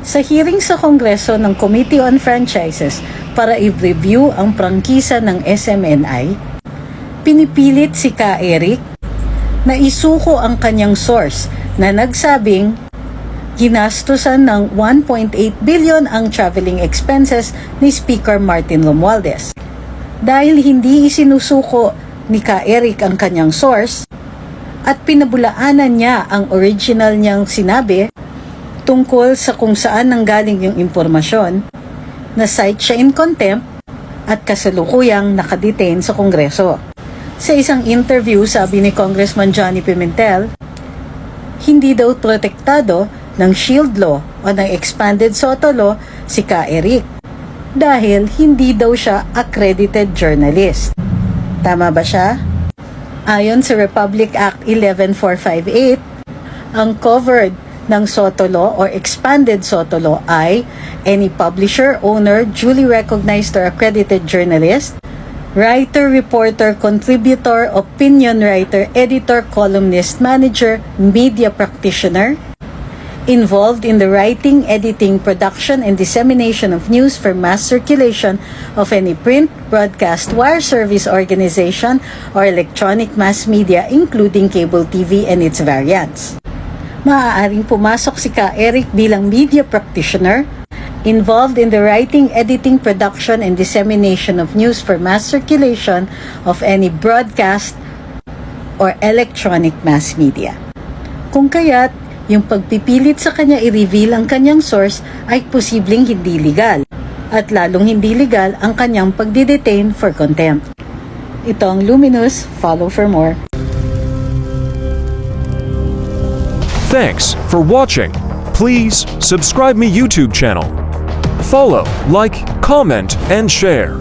Sa hearing sa Kongreso ng Committee on Franchises para i-review ang prangkisa ng SMNI, pinipilit si Ka Eric na isuko ang kanyang source na nagsabing ginastusan ng 1.8 billion ang traveling expenses ni Speaker Martin Romualdez. Dahil hindi isinusuko ni Ka Eric ang kanyang source at pinabulaanan niya ang original niyang sinabi tungkol sa kung saan nanggaling yung impormasyon, na-cite siya in contempt at kasalukuyang nakadetain sa Kongreso. Sa isang interview, sabi ni Congressman Johnny Pimentel, hindi daw protektado ng Shield Law o ng Expanded Soto Law si Ka Eric dahil hindi daw siya accredited journalist. Tama ba siya? Ayon sa Republic Act 11458, ang covered ng Soto Law or Expanded Soto Law ay any publisher, owner, duly recognized or accredited journalist, writer, reporter, contributor, opinion writer, editor, columnist, manager, media practitioner, involved in the writing, editing, production, and dissemination of news for mass circulation of any print, broadcast, wire service organization, or electronic mass media including cable TV and its variants. Maaaring pumasok si Ka Eric bilang media practitioner, involved in the writing, editing, production, and dissemination of news for mass circulation of any broadcast or electronic mass media. Kung kaya't, yung pagpipilit sa kanya i-reveal ang kanyang source ay posibleng hindi legal, at lalong hindi legal ang kanyang pagdidetain for contempt. Ito ang Luminous. Follow for more. Thanks for watching. Please subscribe me YouTube channel. Follow, like, comment, and share.